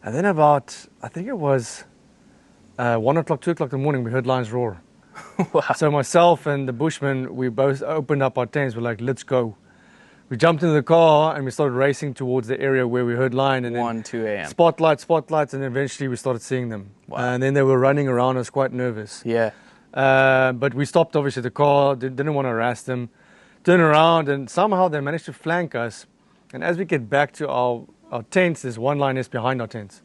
And then about, I think it was 1 o'clock, 2 o'clock in the morning, we heard lions roar. Wow. So myself and the Bushmen, we both opened up our tents. We're like, let's go. We jumped into the car and we started racing towards the area where we heard lion. And 1, 2 a.m. Spotlights, and eventually we started seeing them. Wow. And then they were running around us, quite nervous. Yeah. But we stopped, obviously, the car, didn't want to harass them. Turned around and somehow they managed to flank us. And as we get back to our tents, there's one lioness behind our tents.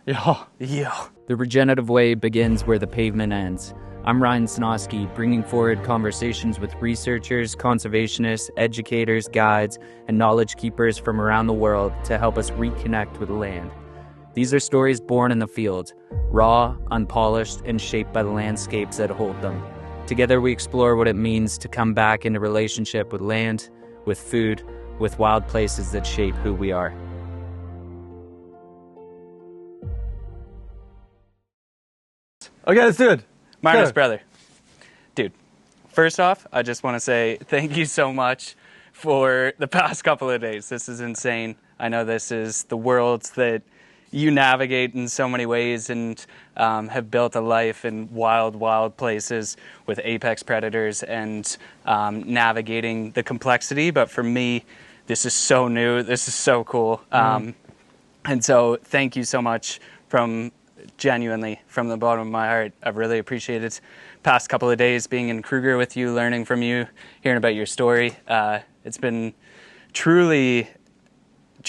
Yeah. Yeah. The regenerative way begins where the pavement ends. I'm Ryan Snosky, bringing forward conversations with researchers, conservationists, educators, guides, and knowledge keepers from around the world to help us reconnect with land. These are stories born in the field, raw, unpolished, and shaped by the landscapes that hold them. Together we explore what it means to come back into relationship with land, with food, with wild places that shape who we are. Okay, let's do it. Marnus, Go. brother. Dude, first off, I just want to say thank you so much for the past couple of days. This is insane. I know this is the world that you navigate in so many ways and have built a life in wild, wild places with apex predators and navigating the complexity. But for me, this is so new. This is so cool. And so thank you so much genuinely from the bottom of my heart. I've really appreciated past couple of days being in Kruger with you, learning from you, hearing about your story. It's been truly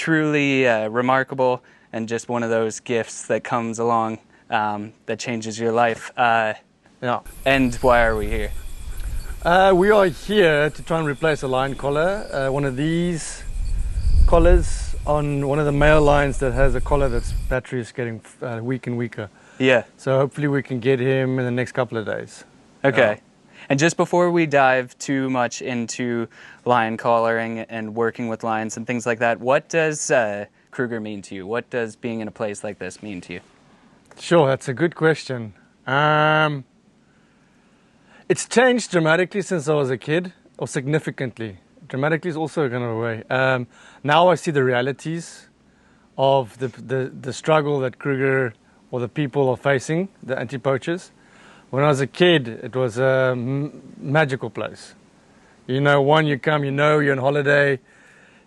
remarkable and just one of those gifts that comes along that changes your life. Yeah. And why are we here? We are here to try and replace a lion collar. One of these collars on one of the male lions that has a collar that's battery is getting weak and weaker. Yeah. So hopefully we can get him in the next couple of days. Okay. And just before we dive too much into lion collaring and working with lions and things like that, what does Kruger mean to you? What does being in a place like this mean to you? Sure, that's a good question. It's changed dramatically since I was a kid, or significantly. Dramatically is also kind of a way. Now I see the realities of the struggle that Kruger or the people are facing, the anti-poachers. When I was a kid, it was a magical place. You know, you come, you know you're on holiday,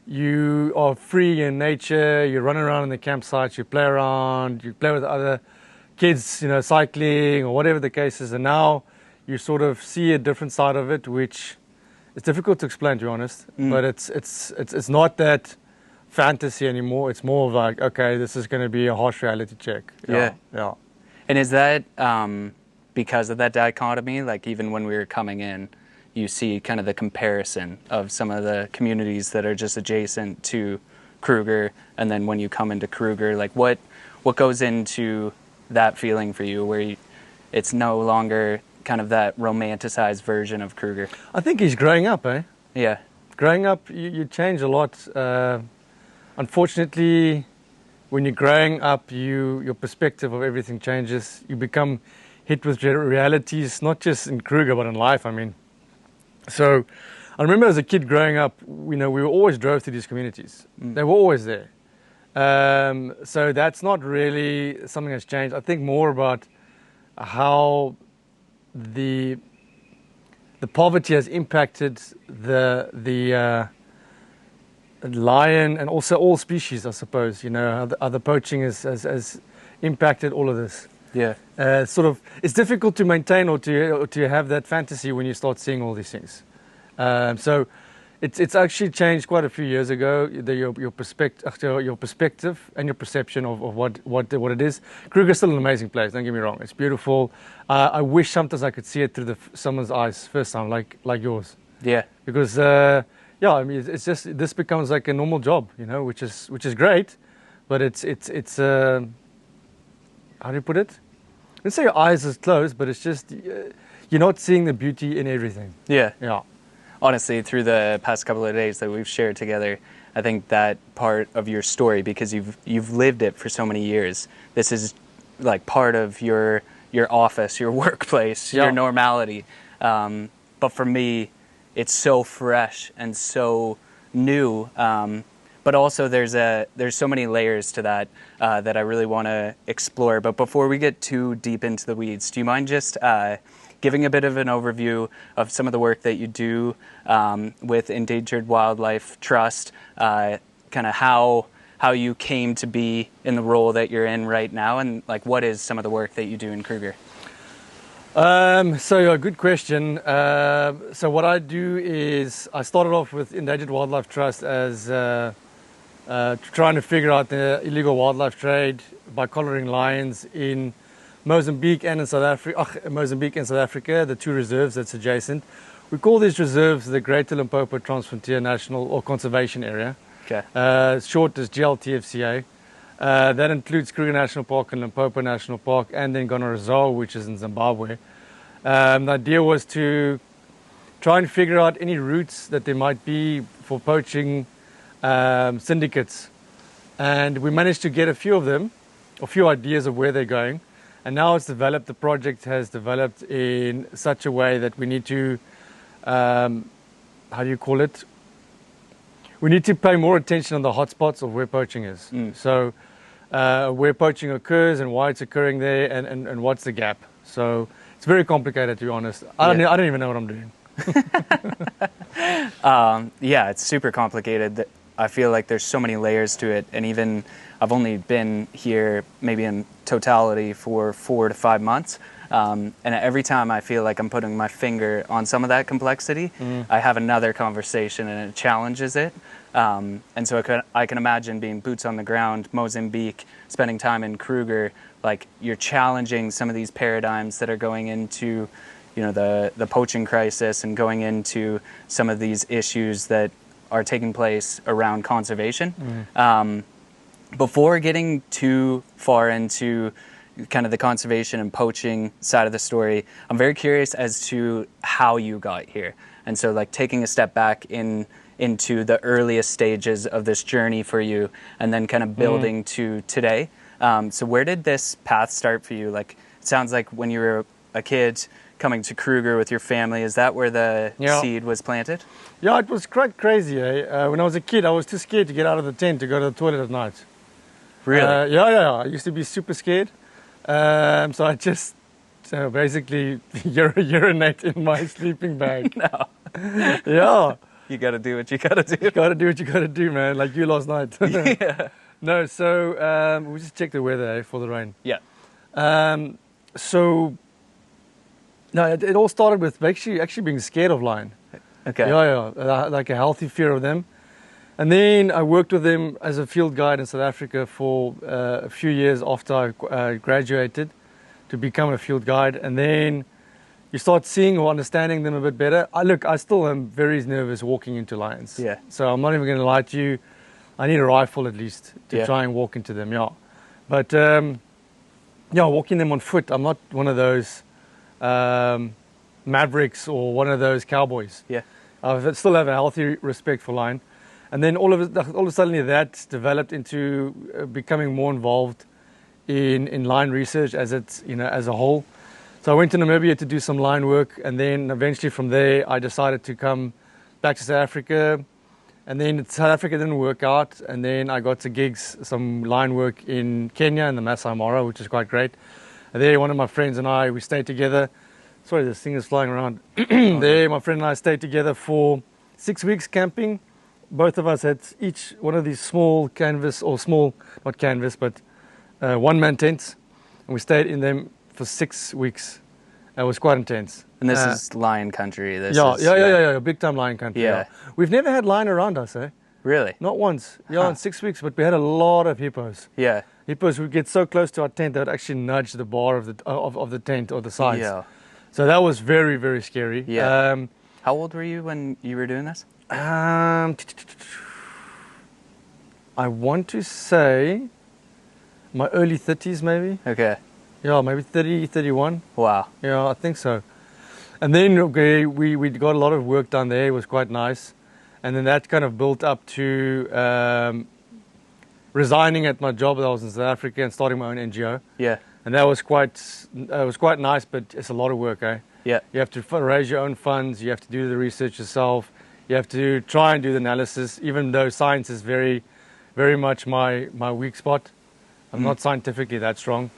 you are free in nature, you run around in the campsites, you play around, you play with other kids, you know, cycling or whatever the case is. And now you sort of see a different side of it, which it's difficult to explain, to be honest, but it's not that fantasy anymore. It's more of like, okay, this is going to be a harsh reality check. Yeah. Yeah. And is that because of that dichotomy? Like even when we were coming in, you see kind of the comparison of some of the communities that are just adjacent to Kruger, and then when you come into Kruger, like what goes into that feeling for you, where it's no longer kind of that romanticized version of Kruger? I think he's growing up, eh? Yeah. Growing up, you change a lot. Unfortunately, when you're growing up, your perspective of everything changes. You become hit with realities, not just in Kruger, but in life, I mean. So I remember as a kid growing up, you know, we always drove to these communities. They were always there. So that's not really something that's changed. I think more about how the poverty has impacted the lion and also all species, I suppose. You know, how the poaching has impacted all of this. Yeah. It's difficult to maintain or to have that fantasy when you start seeing all these things. So it's actually changed quite a few years ago. Your perspective and your perception of what it is. Kruger's still an amazing place. Don't get me wrong. It's beautiful. I wish sometimes I could see it through someone's eyes first time, like yours. Yeah. Because I mean, it's just this becomes like a normal job, you know, which is great, but it's how do you put it? I wouldn't say your eyes are closed, but it's just you're not seeing the beauty in everything. Yeah. Yeah. Honestly, through the past couple of days that we've shared together, I think that part of your story, because you've lived it for so many years, this is like part of your office, your workplace, your normality. But for me, it's so fresh and so new. But but also there's so many layers to that that I really want to explore. But before we get too deep into the weeds, do you mind just giving a bit of an overview of some of the work that you do with Endangered Wildlife Trust, kind of how you came to be in the role that you're in right now, and like what is some of the work that you do in Kruger? So, good question. So what I do is I started off with Endangered Wildlife Trust as trying to figure out the illegal wildlife trade by collaring lions in Mozambique and in South Africa, the two reserves that's adjacent. We call these reserves the Greater Limpopo Transfrontier National or Conservation Area. Okay. Short is GLTFCA. That includes Kruger National Park and Limpopo National Park, and then Gonorrhoea, which is in Zimbabwe. The idea was to try and figure out any routes that there might be for poaching syndicates. And we managed to get a few of them, a few ideas of where they're going. And now it's developed, the project has developed in such a way that we need to, how do you call it? We need to pay more attention on the hotspots of where poaching is. So where poaching occurs and why it's occurring there and what's the gap. So it's very complicated, to be honest. I don't even know what I'm doing. Yeah, it's super complicated. I feel like there's so many layers to it, and even I've only been here maybe in totality for 4 to 5 months, and every time I feel like I'm putting my finger on some of that complexity, I have another conversation and it challenges it. And so I can imagine being boots on the ground, Mozambique, spending time in Kruger, like you're challenging some of these paradigms that are going into, you know, the poaching crisis and going into some of these issues that are taking place around conservation. Before getting too far into kind of the conservation and poaching side of the story, I'm very curious as to how you got here. And so like taking a step back into the earliest stages of this journey for you, and then kind of building to today. So where did this path start for you? Like, it sounds like when you were a kid coming to Kruger with your family, is that where the seed was planted? Yeah, it was quite crazy. When I was a kid, I was too scared to get out of the tent to go to the toilet at night. Really? Yeah. I used to be super scared. So I just basically urinate in my sleeping bag. No. Yeah. You got to do what you got to do. You got to do what you got to do, man. Like you last night. Yeah. No, so we just checked the weather for the rain. Yeah. So no, it all started with actually being scared of lion. Okay. Yeah. Like a healthy fear of them. And then I worked with them as a field guide in South Africa for a few years after I graduated to become a field guide. And then you start seeing or understanding them a bit better. I still am very nervous walking into lions. Yeah. So I'm not even going to lie to you. I need a rifle at least to try and walk into them, yeah. But, walking them on foot, I'm not one of those mavericks or one of those cowboys. Yeah. I still have a healthy respect for lion. And then all of a sudden that developed into becoming more involved in lion research as a whole. So I went to Namibia to do some lion work, and then eventually from there I decided to come back to South Africa. And then South Africa didn't work out, and then I got some lion work in Kenya in the Masai Mara, which is quite great. And there, one of my friends and I, we stayed together. Sorry, this thing is flying around. There, my friend and I stayed together for 6 weeks camping. Both of us had each one of these small canvas, or small, not canvas, but one-man tents. And we stayed in them for 6 weeks. It was quite intense. And this is lion country. Yeah, big time lion country. Yeah. We've never had lion around us, eh? Really? Not once. Yeah, in 6 weeks, but we had a lot of hippos. Yeah. Hippos would get so close to our tent they would actually nudge the bar of the tent or the sides. Yeah. So that was very, very scary. Yeah. How old were you when you were doing this? I want to say my early 30s maybe. Okay. Yeah, maybe 30, 31. Wow. Yeah, I think so. And then we got a lot of work done there. It was quite nice. And then that kind of built up to resigning at my job that I was in South Africa and starting my own NGO. Yeah. And that was quite nice, but it's a lot of work, eh? Yeah. You have to raise your own funds. You have to do the research yourself. You have to try and do the analysis, even though science is very very much my weak spot. I'm not scientifically that strong.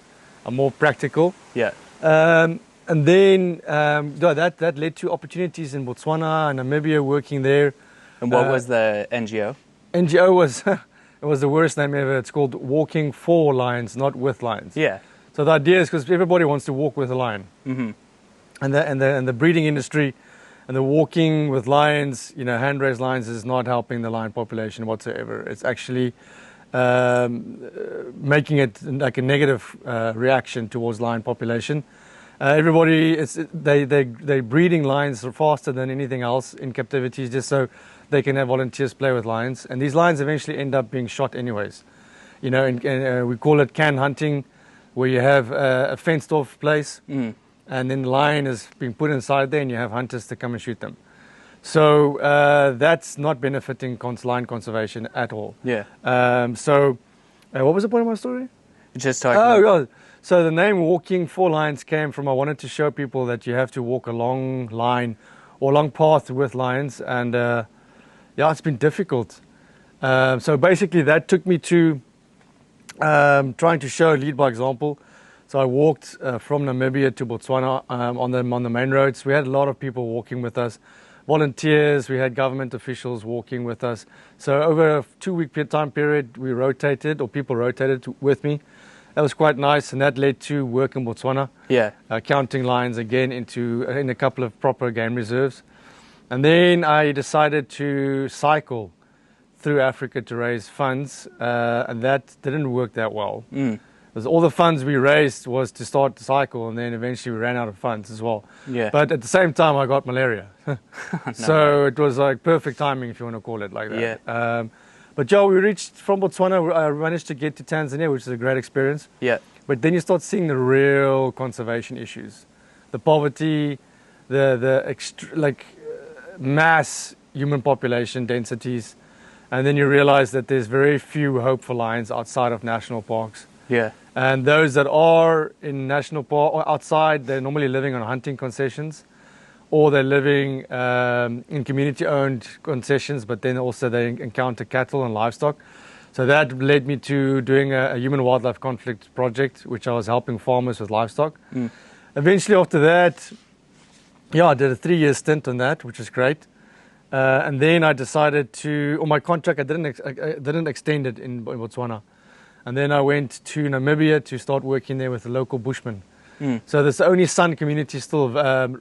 I'm more practical. Yeah. And then that led to opportunities in Botswana and Namibia, working there. And what was the NGO? NGO was it was the worst name ever. It's called Walking for Lions, not with lions. Yeah. So the idea is because everybody wants to walk with a lion, and the breeding industry and the walking with lions, hand-raised lions is not helping the lion population whatsoever. It's actually making it like a negative reaction towards lion population. They're breeding lions faster than anything else in captivity, just so they can have volunteers play with lions. And these lions eventually end up being shot anyways. We call it can hunting, where you have a fenced-off place, and then the lion is being put inside there, and you have hunters to come and shoot them. So that's not benefiting lion conservation at all. Yeah. What was the point of my story? Just talking. Oh, so the name Walking for Lions came from, I wanted to show people that you have to walk a long line or long path with lions, and it's been difficult. So basically that took me to trying to lead by example. So I walked from Namibia to Botswana on the main roads. We had a lot of people walking with us, volunteers, we had government officials walking with us. So over a 2-week time period, people rotated with me. That was quite nice, and that led to work in Botswana. Yeah. Counting lions again in a couple of proper game reserves. And then I decided to cycle through Africa to raise funds, and that didn't work that well. Because all the funds we raised was to start the cycle, and then eventually we ran out of funds as well. Yeah. But at the same time, I got malaria. So it was like perfect timing, if you want to call it like that. Yeah. But we reached from Botswana. I managed to get to Tanzania, which is a great experience. Yeah. But then you start seeing the real conservation issues, the poverty, mass human population densities, and then you realize that there's very few hope for lions outside of national parks. Yeah. And those that are in national park or outside, they're normally living on hunting concessions, or they're living in community-owned concessions, but then also they encounter cattle and livestock. So that led me to doing a human-wildlife conflict project, which I was helping farmers with livestock. Eventually, after that, I did a 3-year stint on that, which is great. And then I decided on my contract, I didn't extend it in Botswana. And then I went to Namibia to start working there with the local Bushmen. So there's only San community still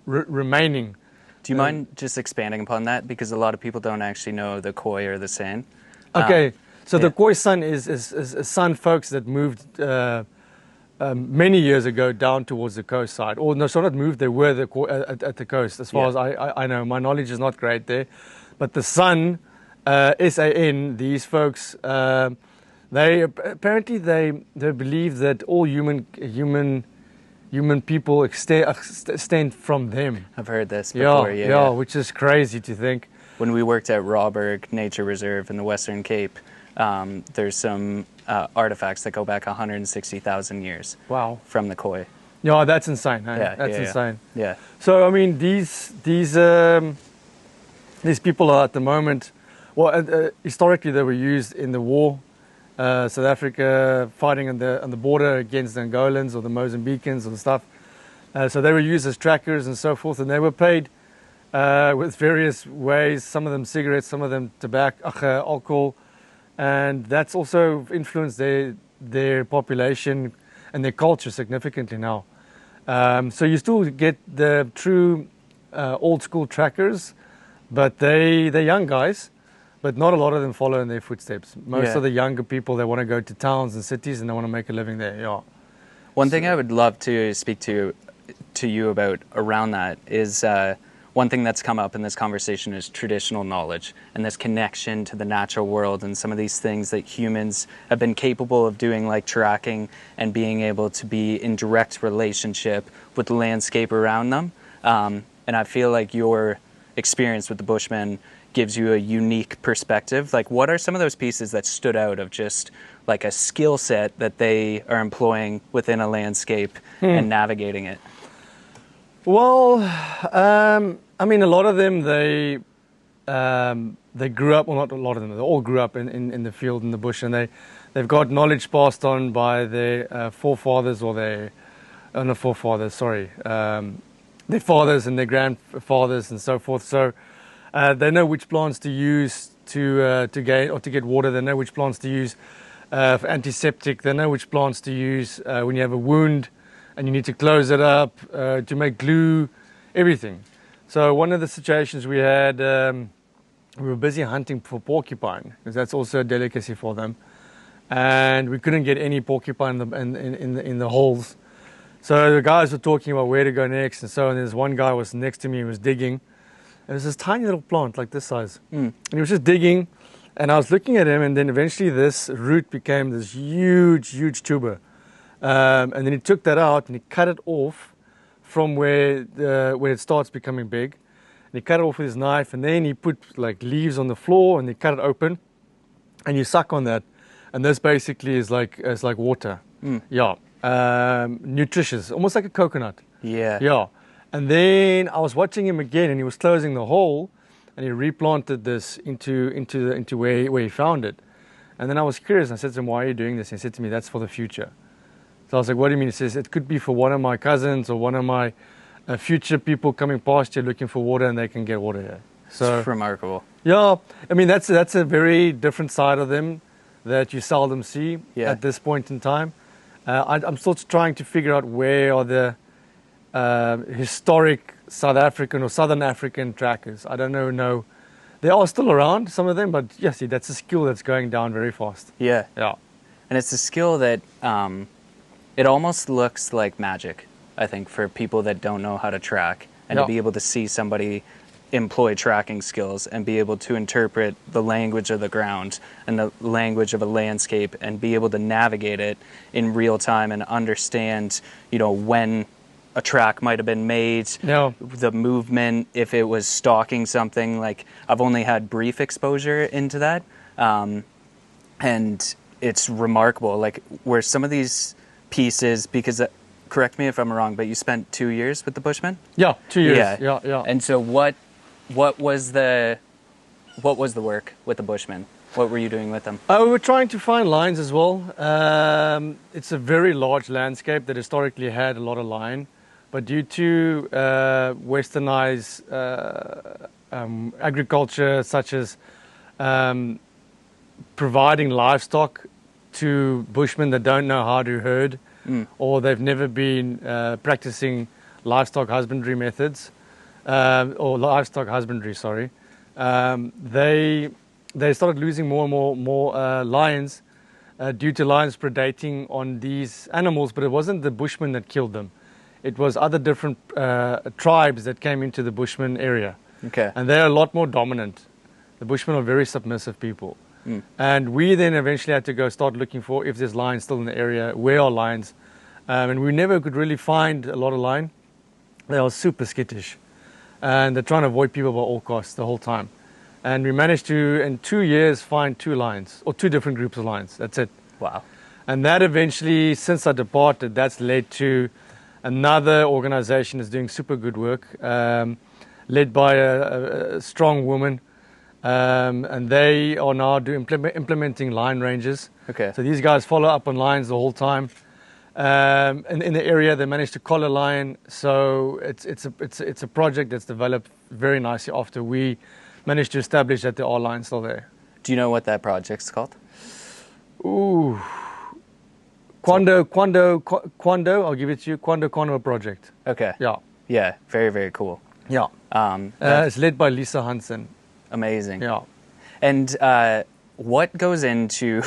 remaining. Do you mind just expanding upon that? Because a lot of people don't actually know the Khoi or the San. Okay, the Khoi San is San folks that moved many years ago down towards the coast side. Or no, so not moved, they were at the coast. As far as I know, my knowledge is not great there. But the San, S-A-N, these folks, they believe that all human people extend from them. I've heard this before. Yeah, which is crazy to think. When we worked at Rawberg Nature Reserve in the Western Cape, there's some artifacts that go back 160,000 years. Wow. From the Khoi. Yeah, that's insane. Hey? Yeah, that's insane. Yeah. So I mean, these people are at the moment. Well, historically they were used in the war. South Africa fighting on the border against the Angolans or the Mozambicans and stuff. So they were used as trackers and so forth, and they were paid with various ways. Some of them cigarettes, some of them tobacco, alcohol, and that's also influenced their population and their culture significantly now. So you still get the true old school trackers, but they're young guys. But not a lot of them follow in their footsteps. Most of the younger people, they want to go to towns and cities and they want to make a living there. Yeah. One thing I would love to speak to you about around that is one thing that's come up in this conversation is traditional knowledge and this connection to the natural world and some of these things that humans have been capable of doing, like tracking and being able to be in direct relationship with the landscape around them. And I feel like your experience with the Bushmen gives you a unique perspective. Like, what are some of those pieces that stood out of just like a skill set that they are employing within a landscape and navigating it? Well, I mean, a lot of them, they they grew up, well, not a lot of them, they all grew up in the field, in the bush, and they've got knowledge passed on by their forefathers or their, not forefathers, sorry, their fathers and their grandfathers and so forth. So they know which plants to use to get water. They know which plants to use for antiseptic. They know which plants to use when you have a wound and you need to close it up, to make glue, everything. So one of the situations we had, we were busy hunting for porcupine, because that's also a delicacy for them, and we couldn't get any porcupine in the holes. So the guys were talking about where to go next, and so there's one guy was next to me, he was digging. It was this tiny little plant, like this size. And he was just digging, and I was looking at him, and then eventually this root became this huge, huge tuber. And then he took that out, and he cut it off from where it starts becoming big. And he cut it off with his knife, and then he put like leaves on the floor, and he cut it open, and you suck on that. And this basically is like water. Yeah. Nutritious, almost like a coconut. Yeah. And then I was watching him again, and he was closing the hole, and he replanted this into where he found it. And then I was curious, and I said to him, "Why are you doing this?" And he said to me, "That's for the future." So I was like, "What do you mean?" He says, "It could be for one of my cousins or one of my future people coming past here looking for water, and they can get water here." So it's remarkable. Yeah, I mean that's a very different side of them that you seldom see at this point in time. I'm still trying to figure out where are the historic South African or Southern African trackers. I don't know. They are still around, some of them, but yes, that's a skill that's going down very fast. Yeah. And it's a skill that it almost looks like magic, I think, for people that don't know how to track, and to be able to see somebody employ tracking skills and be able to interpret the language of the ground and the language of a landscape and be able to navigate it in real time and understand, when a track might have been made, the movement, if it was stalking something. Like, I've only had brief exposure into that, and it's remarkable, like, where some of these pieces, because correct me if I'm wrong, but you spent 2 years with the Bushmen? Yeah, 2 years. Yeah. And so what was the work with the Bushmen? What were you doing with them? We were trying to find lions as well. It's a very large landscape that historically had a lot of lion, but due to westernized agriculture, such as providing livestock to Bushmen that don't know how to herd, or they've never been practicing livestock husbandry methods, they started losing more and more lions due to lions predating on these animals. But it wasn't the Bushmen that killed them; it was other different tribes that came into the Bushman area. Okay. And they're a lot more dominant. The Bushmen are very submissive people. And we then eventually had to go start looking for if there's lions still in the area. Where are lions? And we never could really find a lot of lion. They are super skittish, and they're trying to avoid people by all costs the whole time. And we managed to, in 2 years, find 2 lions, or 2 different groups of lions. That's it. Wow. And that eventually, since I departed, that's led to another organization that's doing super good work, led by a strong woman. And they are now implementing lion ranges. Okay. So these guys follow up on lions the whole time. In the area, they managed to collar lion. So it's a project that's developed very nicely after we managed to establish that there are lions still there. Do you know what that project's called? Ooh, Quando. I'll give it to you. Quando Carnivore Project. Okay. Yeah. Very, very cool. Yeah. It's led by Lisa Hansen. Amazing. Yeah. And what goes into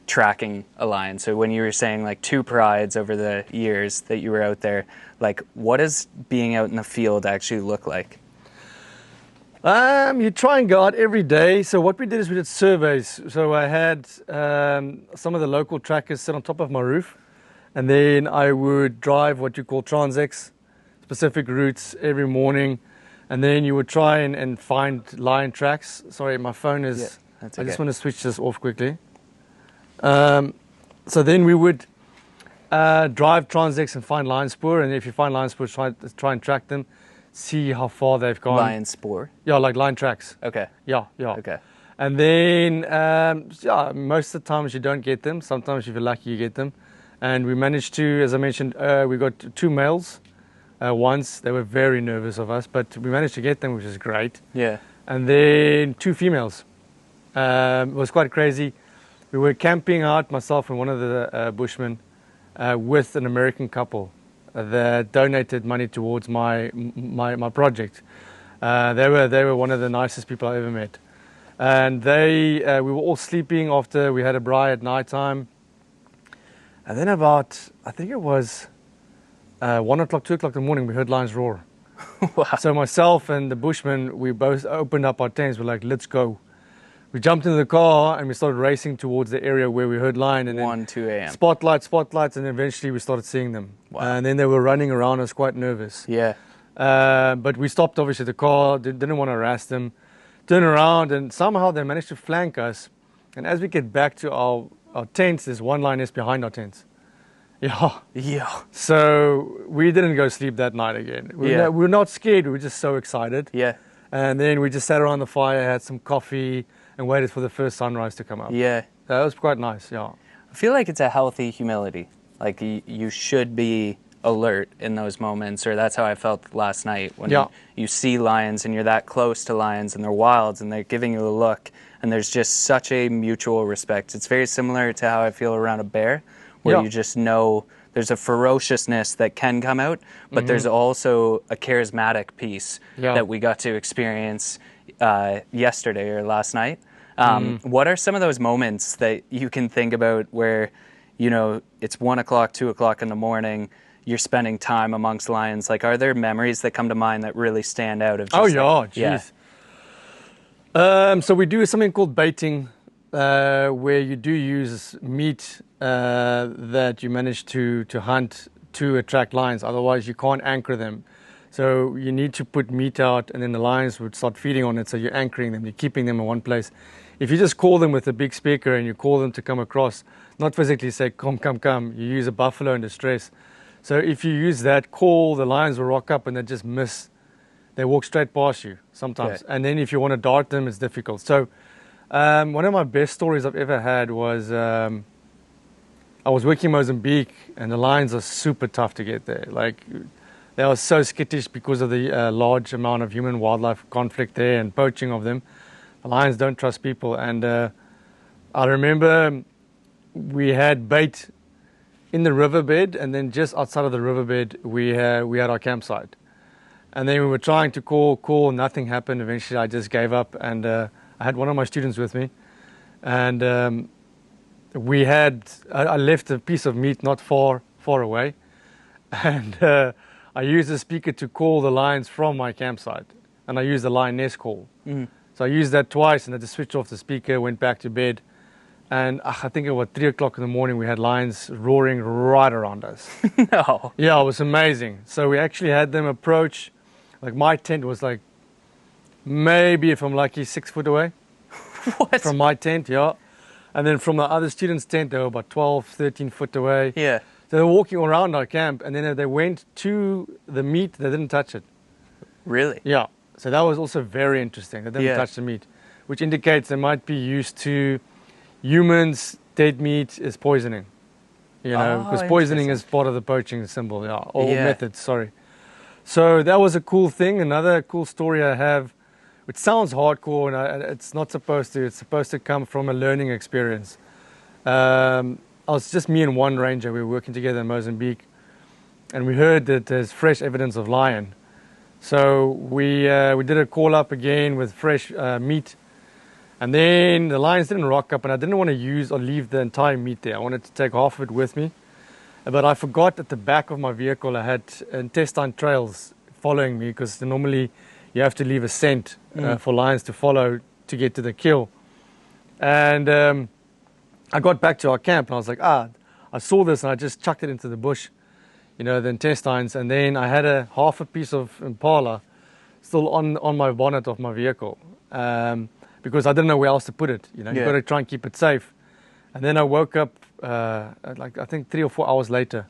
tracking a lion? So when you were saying like 2 prides over the years that you were out there, like what does being out in the field actually look like? You try and go out every day. So what we did is we did surveys. So I had some of the local trackers sit on top of my roof, and then I would drive what you call transects, specific routes every morning. And then you would try and find lion tracks. Sorry, my phone is... Yeah, that's okay. I just want to switch this off quickly. So then we would drive transects and find lion spoor. And if you find lion spoor, try and track them. see how far they've gone. Lion spoor. Yeah, like lion tracks. Okay. Yeah, yeah. Okay. And then, yeah, most of the times you don't get them. Sometimes if you're lucky, you get them. And we managed to, as I mentioned, we got 2 males. Once they were very nervous of us, but we managed to get them, which is great. Yeah. And then 2 females. It was quite crazy. We were camping out, myself and one of the Bushmen, with an American couple that donated money towards my project. They were one of the nicest people I ever met. And we were all sleeping after we had a braai at night time. And then about, I think it was 1 o'clock, 2 o'clock in the morning, we heard lions roar. Wow. So myself and the Bushmen, we both opened up our tents. We're like, let's go. We jumped into the car and we started racing towards the area where we heard lion. And 1, 2 a.m. Spotlights, and eventually we started seeing them. Wow. And then they were running around us, quite nervous. Yeah. But we stopped, obviously, the car, didn't want to harass them. Turned around, and somehow they managed to flank us. And as we get back to our tents, there's one lioness behind our tents. Yeah. Yeah. So we didn't go sleep that night again. We were not scared, we were just so excited. Yeah. And then we just sat around the fire, had some coffee, and waited for the first sunrise to come up. Yeah. That was quite nice, yeah. I feel like it's a healthy humility. Like you should be alert in those moments, or that's how I felt last night when you see lions and you're that close to lions and they're wild and they're giving you a look, and there's just such a mutual respect. It's very similar to how I feel around a bear, where you just know there's a ferociousness that can come out, but there's also a charismatic piece that we got to experience yesterday or last night. What are some of those moments that you can think about where, you know, it's 1 o'clock, 2 o'clock in the morning, you're spending time amongst lions? Like, are there memories that come to mind that really stand out? Of just jeez. So we do something called baiting, where you do use meat that you manage to hunt to attract lions. Otherwise, you can't anchor them. So you need to put meat out, and then the lions would start feeding on it. So you're anchoring them, you're keeping them in one place. If you just call them with a big speaker and you call them to come across, not physically say, come, come, come, you use a buffalo in distress. So if you use that call, the lions will rock up and they just miss. They walk straight past you sometimes. Okay. And then if you want to dart them, it's difficult. So one of my best stories I've ever had was I was working in Mozambique, and the lions are super tough to get there. Like, they are so skittish because of the large amount of human-wildlife conflict there and poaching of them. The lions don't trust people. And I remember we had bait in the riverbed, and then just outside of the riverbed, we had our campsite. And then we were trying to call, nothing happened. Eventually, I just gave up, and I had one of my students with me. And I left a piece of meat not far away. And I used the speaker to call the lions from my campsite. And I used the lioness call. So I used that twice, and I just switched off the speaker, went back to bed. And I think it was 3 o'clock in the morning, we had lions roaring right around us. No. Yeah, it was amazing. So we actually had them approach. Like, my tent was like, maybe, if I'm lucky, 6 foot away. What? From my tent, yeah. And then from the other student's tent, they were about 12, 13 foot away. Yeah. So they were walking around our camp, and then they went to the meat, they didn't touch it. Really? Yeah. So that was also very interesting. They didn't touch the meat, which indicates they might be used to humans. Dead meat is poisoning. You know, because poisoning is part of the poaching symbol, methods, sorry. So that was a cool thing. Another cool story I have, which sounds hardcore, and it's not supposed to. It's supposed to come from a learning experience. I was just me and one ranger. We were working together in Mozambique, and we heard that there's fresh evidence of lion. So we did a call up again with fresh meat, and then the lions didn't rock up, and I didn't want to use or leave the entire meat there. I wanted to take half of it with me, but I forgot at the back of my vehicle I had intestine trails following me, because normally you have to leave a scent for lions to follow to get to the kill. And I got back to our camp, and I was like, I saw this, and I just chucked it into the bush, you know, the intestines. And then I had half a piece of impala still on my bonnet of my vehicle, because I didn't know where else to put it. You know, you've got to try and keep it safe. And then I woke up, I think 3 or 4 hours later.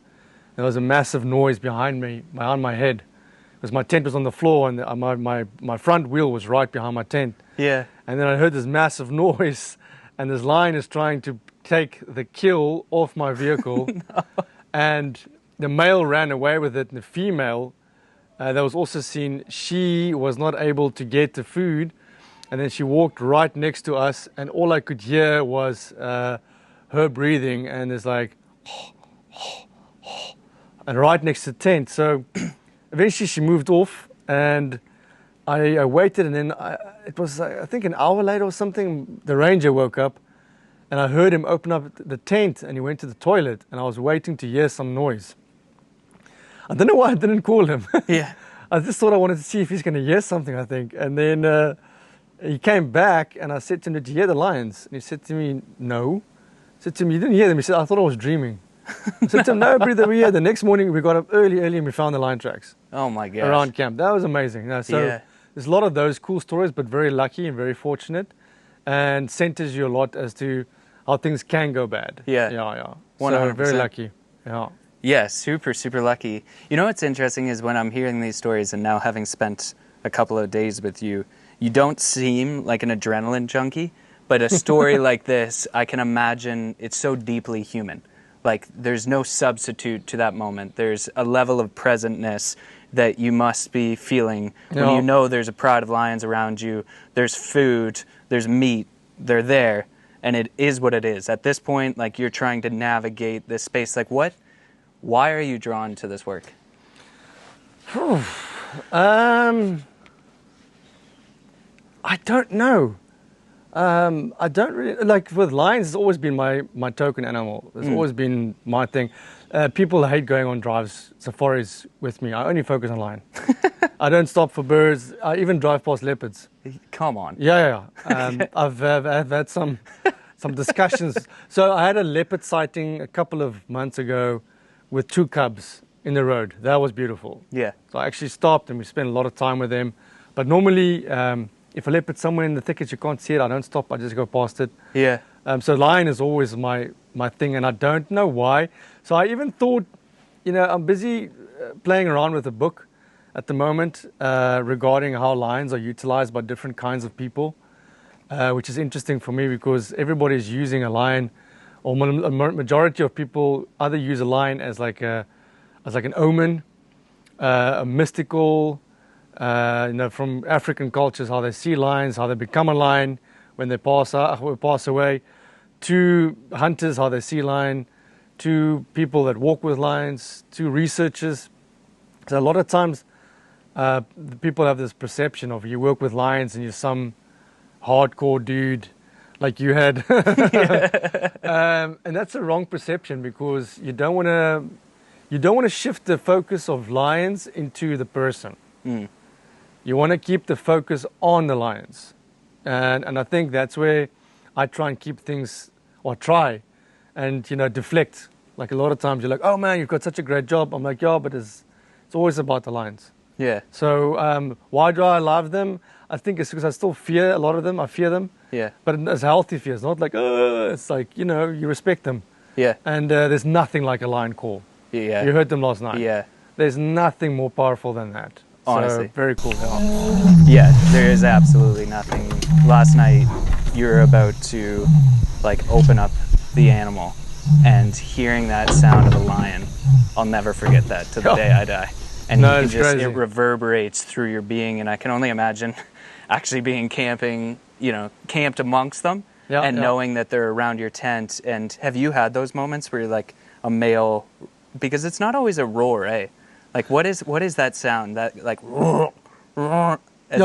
There was a massive noise behind me, behind my head. It because my tent was on the floor and my front wheel was right behind my tent. Yeah. And then I heard this massive noise, and this lion is trying to take the kill off my vehicle. No. And the male ran away with it, and the female that was also seen, she was not able to get the food, and then she walked right next to us, and all I could hear was her breathing, and it's like, and right next to the tent. So eventually she moved off, and I waited, and then it was, I think, an hour later or something, the ranger woke up, and I heard him open up the tent, and he went to the toilet, and I was waiting to hear some noise. I don't know why I didn't call him. Yeah. I just thought I wanted to see if he's going to hear something, I think. And then he came back, and I said to him, "Did you hear the lions?" And he said to me, "No." I said to him, "You didn't hear them?" He said, "I thought I was dreaming." I said to him, "No, brother, we here." The next morning, we got up early, and we found the lion tracks. Oh, my gosh. Around camp. That was amazing. So there's a lot of those cool stories, but very lucky and very fortunate, and centers you a lot as to how things can go bad. Yeah. Yeah. 100%. So very lucky. Yeah. Yeah, super, super lucky. You know what's interesting is when I'm hearing these stories and now having spent a couple of days with you, you don't seem like an adrenaline junkie, but a story like this, I can imagine it's so deeply human. Like, there's no substitute to that moment. There's a level of presentness that you must be feeling when you know there's a pride of lions around you, there's food, there's meat, they're there, and it is what it is. At this point, like, you're trying to navigate this space. Like, why are you drawn to this work? I don't know. I don't really, like, with lions, it's always been my token animal. It's always been my thing. People hate going on safaris with me. I only focus on lion. I don't stop for birds. I even drive past leopards. Come on. Yeah. I've had some discussions. So I had a leopard sighting a couple of months ago with 2 cubs in the road. That was beautiful. Yeah. So I actually stopped, and we spent a lot of time with them. But normally, if a leopard's somewhere in the thickets, you can't see it, I don't stop, I just go past it. Yeah. So lion is always my thing, and I don't know why. So I even thought, I'm busy playing around with a book at the moment regarding how lions are utilized by different kinds of people, which is interesting for me because everybody's using a lion, or a majority of people either use a lion as like an omen, a mystical, from African cultures, how they see lions, how they become a lion when they pass away, to hunters, how they see lion, to people that walk with lions, to researchers. So a lot of times, people have this perception of you work with lions and you're some hardcore dude like you had. And that's a wrong perception because you don't want to shift the focus of lions into the person. You want to keep the focus on the lions. And I think that's where I try and keep things, or try, and deflect. Like a lot of times you're like, "Oh man, you've got such a great job." I'm like, "Yeah, but it's always about the lions." Yeah. So why do I love them? I think it's because I still fear a lot of them. I fear them. Yeah. But it's healthy fear. It's not like, it's like, you respect them. Yeah. And there's nothing like a lion call. Yeah. You heard them last night. Yeah. There's nothing more powerful than that. Honestly. So, very cool. Yeah, there is absolutely nothing. Last night, you were about to, open up the animal, and hearing that sound of a lion, I'll never forget that to the day I die. And it reverberates through your being, and I can only imagine actually being camped amongst them, knowing that they're around your tent. And have you had those moments where you're like a male, because it's not always a roar, eh? Like, what is that sound? That, roar? No,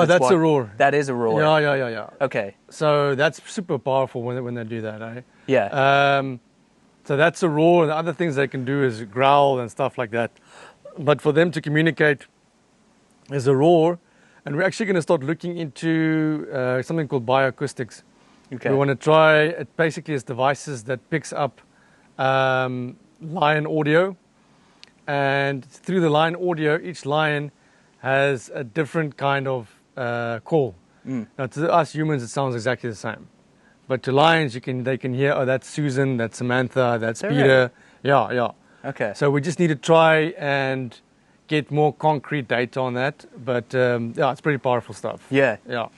that's a roar. That is a roar. Yeah. Okay. So that's super powerful when they do that, eh? Yeah. So that's a roar. The other things they can do is growl and stuff like that. But for them to communicate is a roar. And we're actually going to start looking into something called bioacoustics. Okay. We want to try, it basically is devices that picks up lion audio. And through the lion audio, each lion has a different kind of call. Now, to us humans, it sounds exactly the same. But to lions, they can hear, oh, that's Susan, that's Samantha, that's Peter. Right? Yeah. Okay. So we just need to try and get more concrete data on that, but yeah, it's pretty powerful stuff. Yeah. Yeah.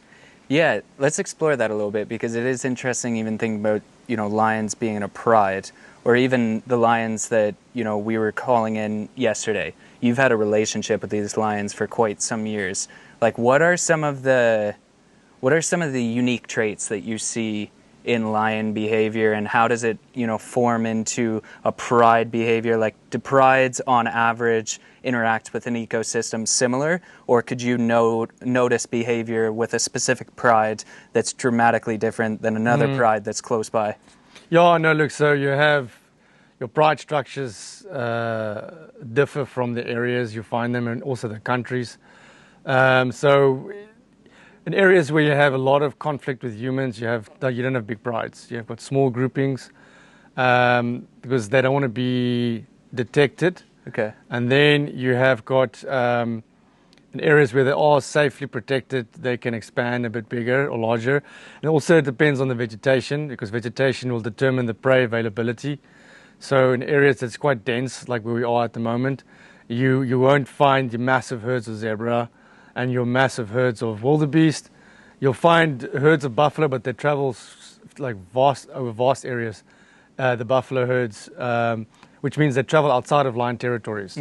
Yeah, let's explore that a little bit, because it is interesting even thinking about, lions being in a pride, or even the lions that, we were calling in yesterday. You've had a relationship with these lions for quite some years. Like, what are some of the unique traits that you see in lion behavior, and how does it, form into a pride behavior? Like, do prides on average interact with an ecosystem similar, or could you notice behavior with a specific pride that's dramatically different than another pride that's close by? Yeah, no, look, so you have your pride structures differ from the areas you find them, and also the countries. So in areas where you have a lot of conflict with humans, you don't have big prides. You've got small groupings because they don't want to be detected. Okay. And then you have got in areas where they are safely protected, they can expand a bit bigger or larger. And also it depends on the vegetation, because vegetation will determine the prey availability. So in areas that's quite dense, like where we are at the moment, you won't find your massive herds of zebra and your massive herds of wildebeest. You'll find herds of buffalo, but they travel like over vast areas, the buffalo herds, which means they travel outside of lion territories.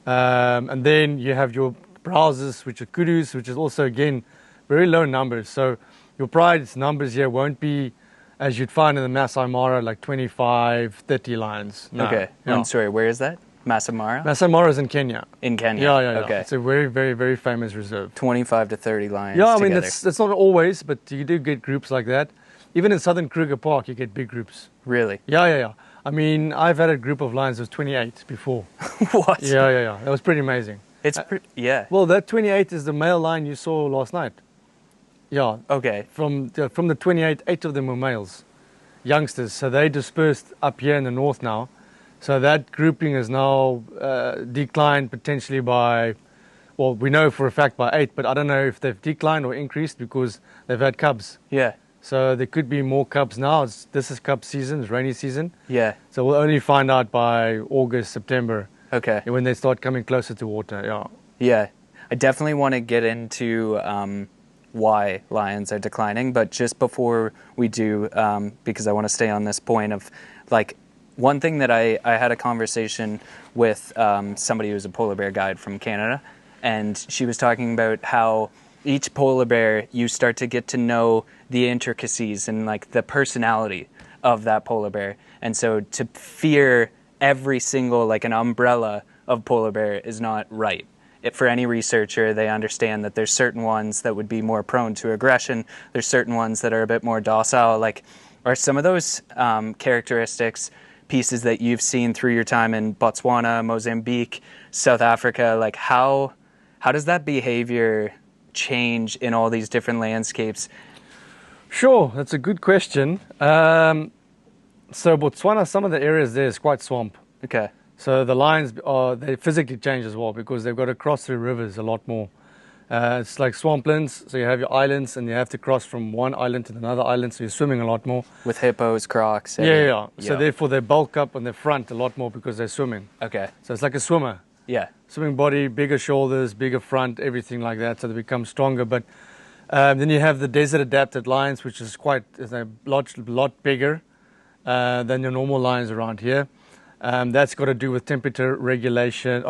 And then you have your browsers, which are kudus, which is also, again, very low numbers. So your pride's numbers here won't be, as you'd find in the Masai Mara, like 25, 30 lions. No. Okay. Yeah. I'm sorry, where is that? Masai Mara? Masai Mara is in Kenya. In Kenya? Yeah. Okay. It's a very, very, very famous reserve. 25 to 30 lions Yeah, I mean, together. it's not always, but you do get groups like that. Even in Southern Kruger Park, you get big groups. Really? Yeah. I mean, I've had a group of lions that was 28 before. What? Yeah. That was pretty amazing. It's yeah. Well, that 28 is the male lion you saw last night. Yeah. Okay. From the 28, 8 of them were males, youngsters. So they dispersed up here in the north now. So that grouping is now declined potentially by, well, we know for a fact by 8, but I don't know if they've declined or increased because they've had cubs. Yeah. So there could be more cubs now. This is cub season, it's rainy season. Yeah. So we'll only find out by August, September. Okay. When they start coming closer to water, yeah. Yeah. I definitely want to get into why lions are declining, but just before we do, because I want to stay on this point of, like, one thing that I had a conversation with somebody who's a polar bear guide from Canada, and she was talking about how each polar bear, you start to get to know the intricacies and, like, the personality of that polar bear. And so to fear every single, like, an umbrella of polar bear is not right. For any researcher, they understand that there's certain ones that would be more prone to aggression. There's certain ones that are a bit more docile. Like, are some of those characteristics pieces that you've seen through your time in Botswana, Mozambique, South Africa, like, how does that behavior change in all these different landscapes? Sure, that's a good question. So Botswana, some of the areas there is quite swamp. Okay. So the lions, they physically change as well because they've got to cross through rivers a lot more. It's like swamplands, so you have your islands and you have to cross from one island to another island, so you're swimming a lot more. With hippos, crocs. Yeah. So therefore they bulk up on the front a lot more because they're swimming. Okay. So it's like a swimmer. Yeah. Swimming body, bigger shoulders, bigger front, everything like that, so they become stronger. But then you have the desert-adapted lions, which is a lot bigger than your normal lions around here. That's got to do with temperature regulation,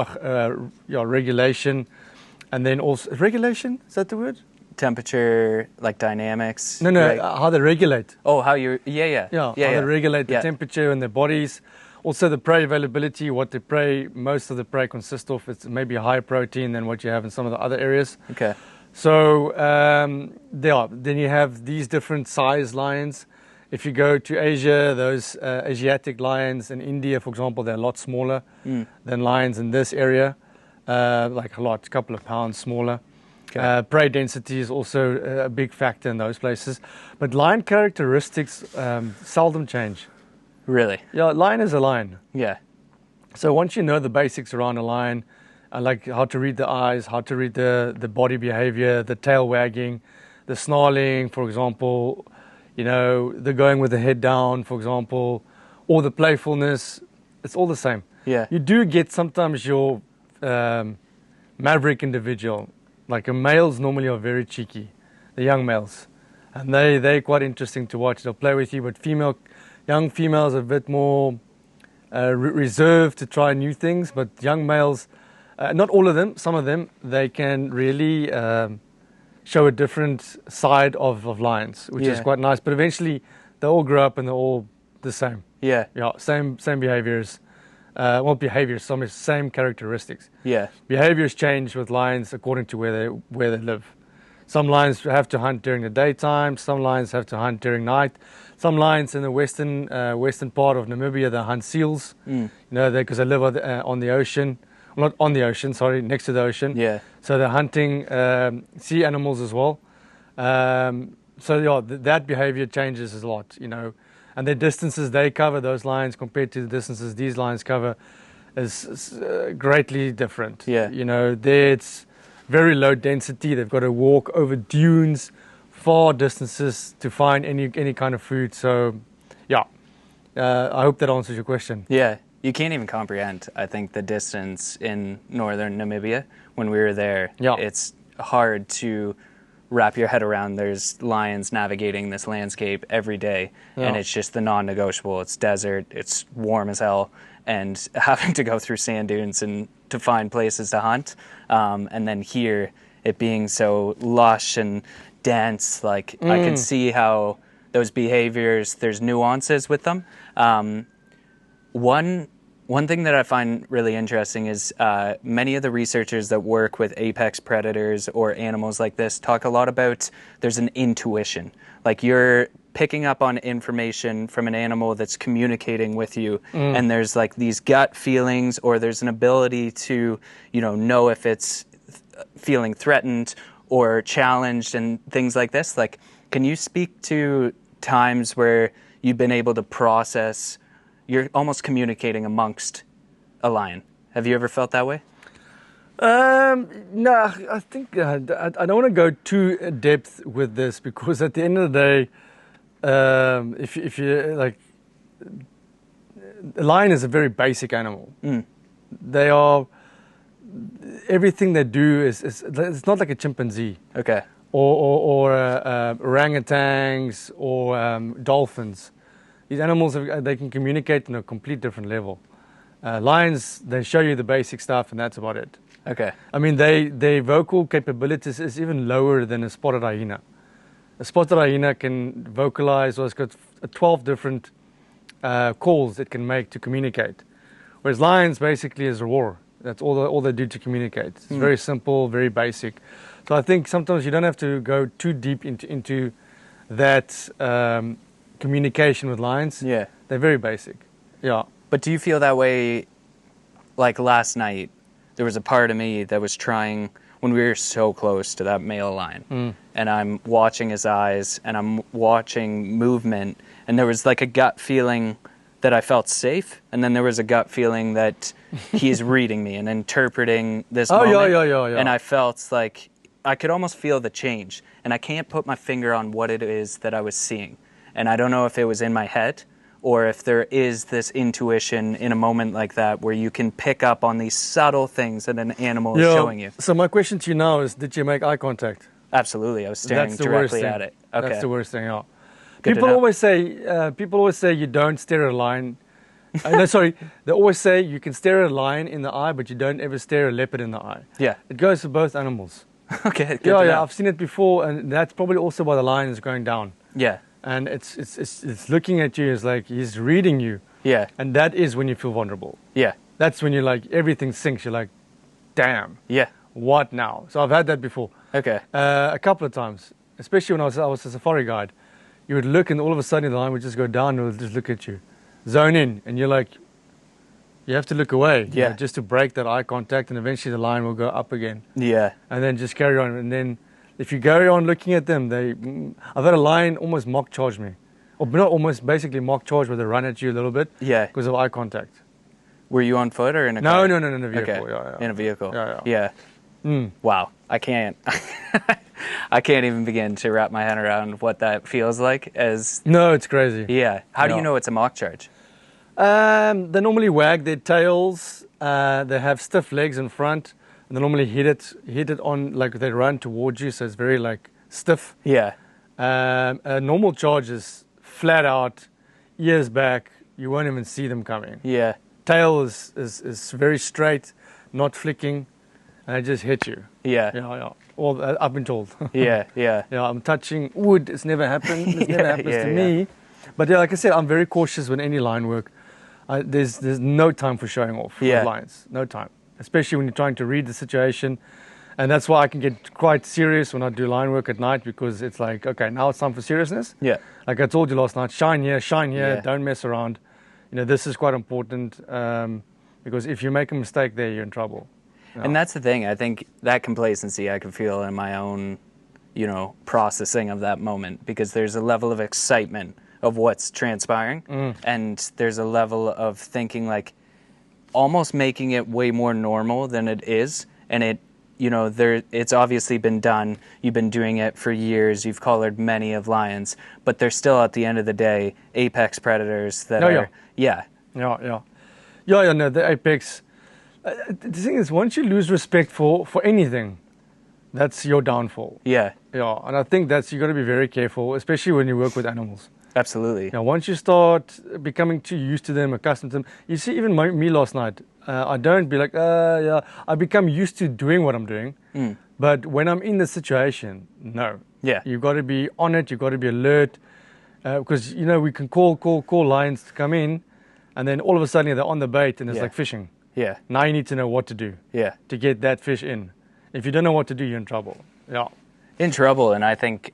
regulation, and then also regulation. Is that the word? Temperature, like dynamics. No, right? How they regulate. Oh, how you? Yeah. How they regulate the temperature in their bodies. Also, the prey availability. Most of the prey consists of. It's maybe higher protein than what you have in some of the other areas. Okay. So then you have these different size lions. If you go to Asia, those Asiatic lions in India, for example, they're a lot smaller than lions in this area, a couple of pounds smaller. Okay. Prey density is also a big factor in those places. But lion characteristics seldom change. Really? Yeah, lion is a lion. Yeah. So once you know the basics around a lion, like how to read the eyes, how to read the body behavior, the tail wagging, the snarling, for example, the going with the head down, for example, or the playfulness, it's all the same. Yeah. You do get sometimes your maverick individual. Like males normally are very cheeky, the young males, and they're quite interesting to watch. They'll play with you, but young females are a bit more reserved to try new things. But young males, not all of them, some of them, they can really show a different side of lions, which is quite nice. But eventually, they all grow up and they're all the same. Yeah. Yeah, same behaviors. Well, behaviors, same characteristics. Yeah. Behaviors change with lions according to where they live. Some lions have to hunt during the daytime. Some lions have to hunt during night. Some lions in the western part of Namibia, they hunt seals. You know, because they live on the ocean. Well, not on the ocean, sorry, next to the ocean. Yeah. So they're hunting sea animals as well. So yeah, that behavior changes a lot, you know. And the distances they cover, those lions, compared to the distances these lions cover, is greatly different. Yeah. You know, there it's very low density. They've got to walk over dunes, far distances to find any kind of food. So, yeah, I hope that answers your question. Yeah. You can't even comprehend, I think, the distance in northern Namibia. When we were there, it's hard to wrap your head around. There's lions navigating this landscape every day, and it's just the non-negotiable. It's desert, it's warm as hell, and having to go through sand dunes and to find places to hunt. And then here, it being so lush and dense, like I can see how those behaviors, there's nuances with them. One thing that I find really interesting is many of the researchers that work with apex predators or animals like this talk a lot about there's an intuition. Like you're picking up on information from an animal that's communicating with you, and there's like these gut feelings, or there's an ability to, you know if it's feeling threatened or challenged and things like this. Like, can you speak to times where you've been able to process, you're almost communicating amongst a lion? Have you ever felt that way? No, I think I don't want to go too in depth with this, because at the end of the day, if you like, a lion is a very basic animal. They are, everything they do is it's not like a chimpanzee. Okay. Or orangutans or dolphins. These animals, they can communicate on a complete different level. Lions, they show you the basic stuff, and that's about it. Okay. I mean, their vocal capabilities is even lower than a spotted hyena. A spotted hyena can vocalize, or it's got 12 different calls it can make to communicate. Whereas lions basically is a roar. That's all they do to communicate. It's very simple, very basic. So I think sometimes you don't have to go too deep into that communication with lions. Yeah. They're very basic. Yeah. But do you feel that way, like last night, there was a part of me that was trying, when we were so close to that male lion, and I'm watching his eyes, and I'm watching movement, and there was like a gut feeling that I felt safe, and then there was a gut feeling that he's reading me and interpreting this moment. Yeah. And I felt like I could almost feel the change, and I can't put my finger on what it is that I was seeing. And I don't know if it was in my head, or if there is this intuition in a moment like that where you can pick up on these subtle things that an animal is showing you. So my question to you now is, did you make eye contact? Absolutely. I was staring directly at it. Okay. That's the worst thing, yeah. Good People always say you don't stare at a lion. No, sorry. They always say you can stare at a lion in the eye, but you don't ever stare a leopard in the eye. Yeah. It goes for both animals. Okay, good Yeah, I've seen it before, and that's probably also why the lion is going down. Yeah. And it's looking at you, it's like he's reading you. Yeah. And that is when you feel vulnerable. Yeah. That's when you're like, everything sinks. You're like, damn. Yeah. What now? So I've had that before. Okay. A couple of times, especially when I was a safari guide. You would look, and all of a sudden the lion would just go down and would just look at you. Zone in, and you're like, you have to look away. Yeah. Just to break that eye contact, and eventually the lion will go up again. Yeah. And then just carry on. And then if you carry on looking at them, I've had a lion almost mock charge me. Or not almost, basically mock charge, where they run at you a little bit. Yeah. Because of eye contact. Were you on foot or in a No, car? in a vehicle. Okay. Yeah. In a vehicle. Yeah. Wow. I can't. I can't even begin to wrap my head around what that feels like. No, it's crazy. Yeah. How do you know it's a mock charge? They normally wag their tails. They have stiff legs in front. and they normally hit it on, like they run towards you, so it's very like stiff. Yeah. A normal charge is flat out, ears back, you won't even see them coming. Yeah. Tail is very straight, not flicking, and they just hit you. Yeah. Yeah. Well, I've been told. Yeah. Yeah, I'm touching wood. It's never happened. It's never happens yeah, to yeah. me. But yeah, like I said, I'm very cautious when any line work. There's no time for showing off with lions. No time, especially when you're trying to read the situation. And that's why I can get quite serious when I do line work at night, because it's like, okay, now it's time for seriousness. Yeah. Like I told you last night, shine here, Yeah. don't mess around. You know, this is quite important, because if you make a mistake there, you're in trouble. And that's the thing. I think that complacency I can feel in my own, processing of that moment, because there's a level of excitement of what's transpiring, and there's a level of thinking like almost making it way more normal than it is, and it's obviously been done. You've been doing it for years. You've collared many of lions, but they're still, at the end of the day, apex predators that are. Yeah. No, the apex. The thing is, once you lose respect for anything, that's your downfall. Yeah. Yeah, and I think you got to be very careful, especially when you work with animals. Absolutely. Now, once you start becoming too used to them, accustomed to them, you see, even me last night, I don't be like, I become used to doing what I'm doing. But when I'm in the situation, no. Yeah. You've got to be on it, you've got to be alert, because, we can call lions to come in, and then all of a sudden they're on the bait, and it's like fishing. Yeah. Now you need to know what to do to get that fish in. If you don't know what to do, you're in trouble. Yeah. In trouble, and I think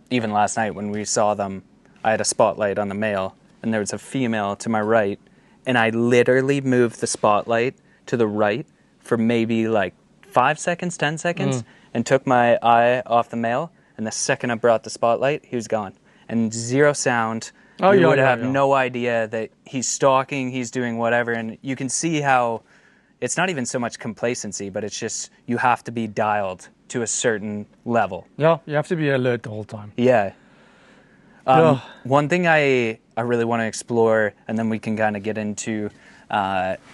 even last night when we saw them, I had a spotlight on the male, and there was a female to my right, and I literally moved the spotlight to the right for maybe like 5 seconds, 10 seconds, and took my eye off the male, and the second I brought the spotlight, he was gone. And zero sound. You would have no idea that he's stalking, he's doing whatever, and you can see how it's not even so much complacency, but it's just you have to be dialed to a certain level. Yeah, you have to be alert the whole time. Yeah. One thing I really want to explore, and then we can kind of get into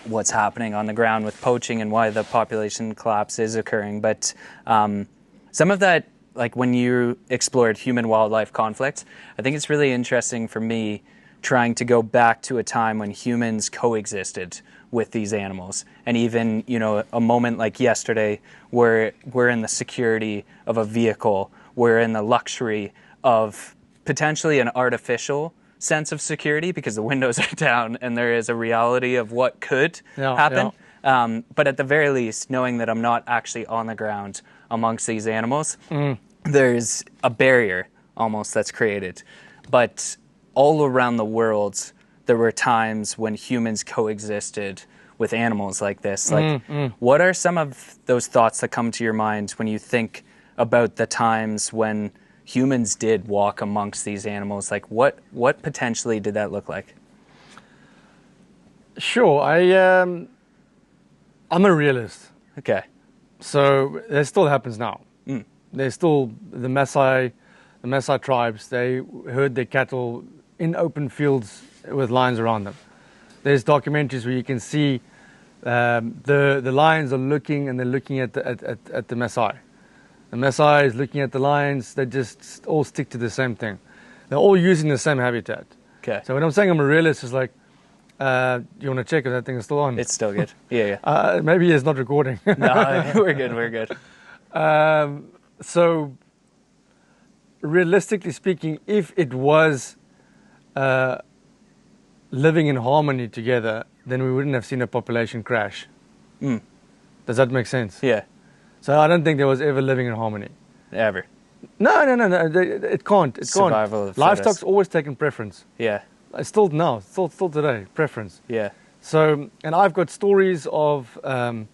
what's happening on the ground with poaching and why the population collapse is occurring. But some of that, like when you explored human-wildlife conflicts, I think it's really interesting for me trying to go back to a time when humans coexisted with these animals. And even, a moment like yesterday where we're in the security of a vehicle, we're in the luxury of potentially an artificial sense of security because the windows are down and there is a reality of what could happen. Yeah. But at the very least, knowing that I'm not actually on the ground amongst these animals, there's a barrier almost that's created. But all around the world, there were times when humans coexisted with animals like this. What are some of those thoughts that come to your mind when you think about the times when humans did walk amongst these animals? Like what potentially did that look like? Sure. I'm a realist. Okay. So that still happens now. There's still the Maasai tribes, they herd their cattle in open fields with lions around them. There's documentaries where you can see the lions are looking, and they're looking at the Maasai. The Maasai is looking at the lions. They just all stick to the same thing. They're all using the same habitat. Okay. So when I'm saying I'm a realist, it's like, you want to check if that thing is still on? It's still good. Yeah. Maybe it's not recording. No, we're good. So realistically speaking, if it was living in harmony together, then we wouldn't have seen a population crash. Does that make sense? Yeah. So I don't think there was ever living in harmony. Ever. No. It can't. Survival of Livestock's fittest. always taken preference. Yeah. It's still now. Still today. Preference. Yeah. So, and I've got stories of the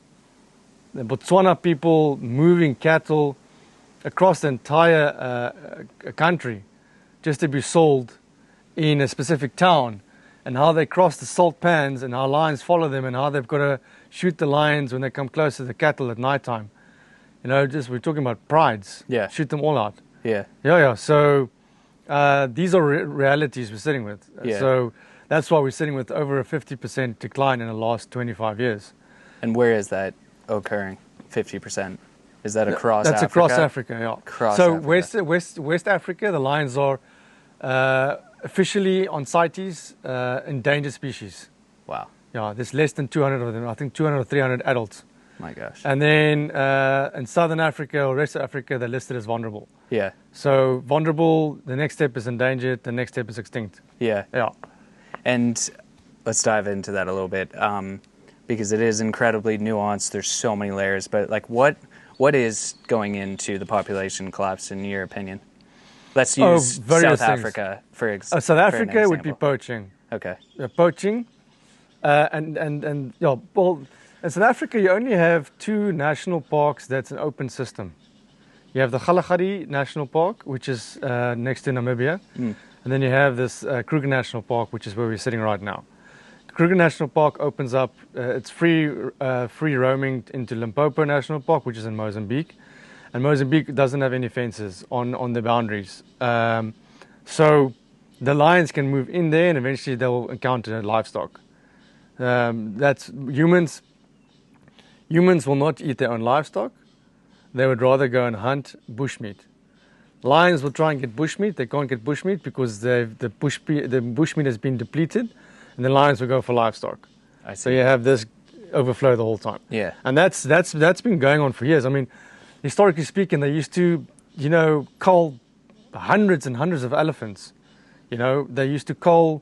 Botswana people moving cattle across the entire country just to be sold in a specific town, and how they cross the salt pans, and how lions follow them, and how they've got to shoot the lions when they come close to the cattle at nighttime. We're talking about prides. Yeah. Shoot them all out. Yeah. Yeah. So these are realities we're sitting with. Yeah. So that's why we're sitting with over a 50% decline in the last 25 years. And where is that occurring? 50%. Is that across Africa? That's across Africa, yeah. Across so Africa. West Africa, the lions are officially on CITES endangered species. Wow. Yeah, there's less than 200 of them. I think 200 or 300 adults. My gosh. And then in Southern Africa or rest of Africa, they're listed as vulnerable. Yeah. So vulnerable, the next step is endangered, the next step is extinct. Yeah. Yeah. And let's dive into that a little bit, because it is incredibly nuanced. There's so many layers. But like, what is going into the population collapse in your opinion? Let's use South Africa for example. South Africa would be poaching. Okay. Poaching, and yeah, well, in South Africa you only have 2 national parks that's an open system. You have the Kalahari National Park, which is next to Namibia, and then you have this Kruger National Park, which is where we're sitting right now. Kruger National Park opens up; it's free roaming into Limpopo National Park, which is in Mozambique, and Mozambique doesn't have any fences on the boundaries. So the lions can move in there, and eventually they'll encounter livestock. That's humans. Humans will not eat their own livestock. They would rather go and hunt bushmeat. Lions will try and get bushmeat. They can't get bushmeat because the bushmeat has been depleted, and the lions will go for livestock. I see. So you have this overflow the whole time. Yeah. And that's been going on for years. I mean, historically speaking, they used to, cull hundreds and hundreds of elephants. They used to cull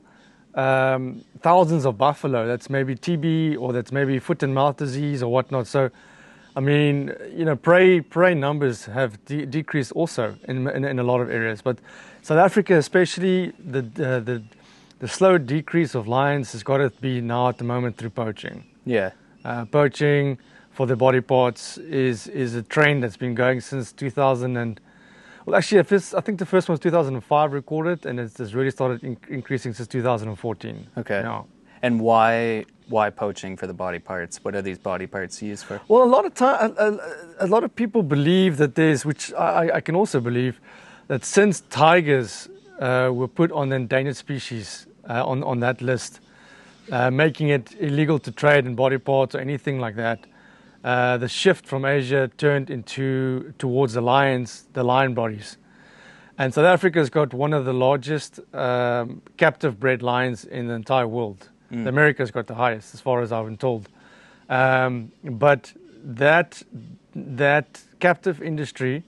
thousands of buffalo. That's maybe TB or that's maybe foot and mouth disease or whatnot. So, I mean, prey numbers have decreased also in a lot of areas. But South Africa, especially, the slow decrease of lions has got to be now at the moment through poaching. Yeah. Poaching for the body parts is a trend that's been going since 2000 well, actually, I think the first one was 2005 recorded, and it's really started increasing since 2014. Okay. Yeah. And why poaching for the body parts? What are these body parts used for? Well, a lot of people believe that which I can also believe, that since tigers were put on the endangered species on that list, making it illegal to trade in body parts or anything like that, the shift from Asia turned towards the lion bodies. And South Africa's got one of the largest captive bred lions in the entire world. America's got the highest, as far as I've been told. But that captive industry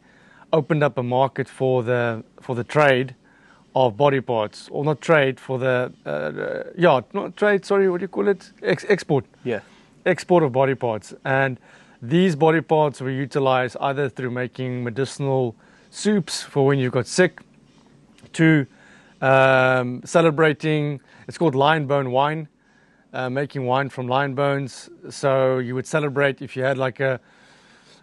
opened up a market for the trade of body parts, or not trade, for not trade, sorry, what do you call it? Export. Yeah. Export of body parts. And these body parts were utilized either through making medicinal soups for when you got sick, to celebrating, it's called lion bone wine, making wine from lion bones. So you would celebrate if you had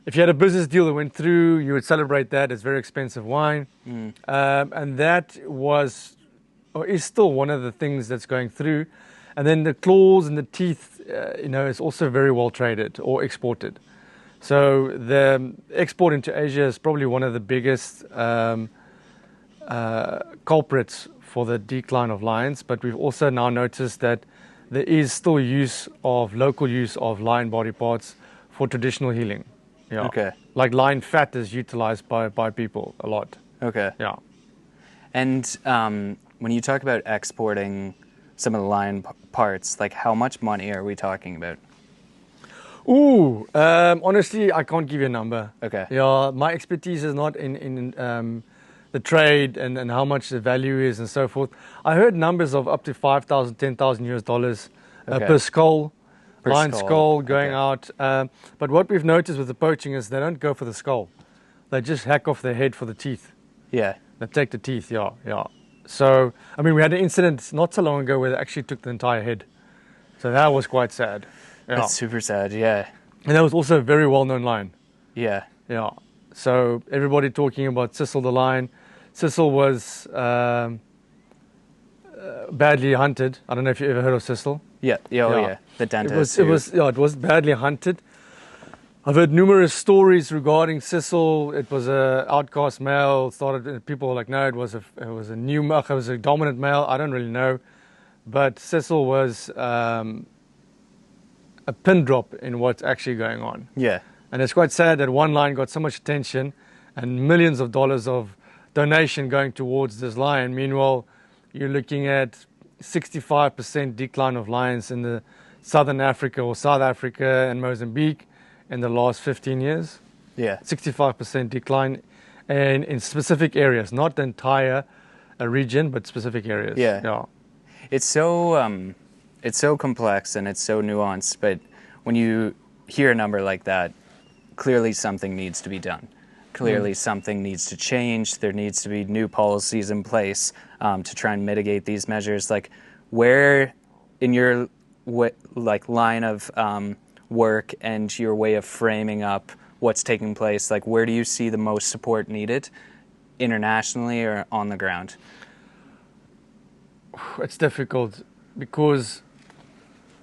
if you had a business deal that went through, you would celebrate that. It's very expensive wine. And that was, or is still, one of the things that's going through. And then the claws and the teeth, is also very well traded or exported. So the export into Asia is probably one of the biggest culprits for the decline of lions. But we've also now noticed that there is still local use of lion body parts for traditional healing. Yeah. Okay. Like lion fat is utilized by people a lot. Okay. Yeah. And when you talk about exporting some of the lion parts, like how much money are we talking about? Ooh, honestly, I can't give you a number. Okay. Yeah, my expertise is not in the trade and how much the value is and so forth. I heard numbers of up to $5,000, $10,000 per skull, lion skull going out. But what we've noticed with the poaching is they don't go for the skull. They just hack off their head for the teeth. Yeah. They take the teeth, yeah. So, I mean, we had an incident not so long ago where they actually took the entire head. So that was quite sad. Yeah. That's super sad, yeah. And that was also a very well-known lion. Yeah. Yeah. So everybody talking about Sissel the lion. Sissel was badly hunted. I don't know if you ever heard of Sissel. Yeah. Yeah. The dentist. It was badly hunted. I've heard numerous stories regarding Sissel. It was a outcast male. People were like, no, it was a dominant male. I don't really know, but Sissel was a pin drop in what's actually going on. Yeah. And it's quite sad that one lion got so much attention and millions of dollars of donation going towards this lion. Meanwhile, you're looking at 65% decline of lions in the Southern Africa or South Africa and Mozambique in the last 15 years. Yeah. 65% decline and in specific areas, not the entire region, but specific areas. Yeah. It's so complex and it's so nuanced, but when you hear a number like that, clearly something needs to be done. Clearly something needs to change. There needs to be new policies in place to try and mitigate these measures. Like, where in your line of work and your way of framing up what's taking place, like, where do you see the most support needed internationally or on the ground? It's difficult because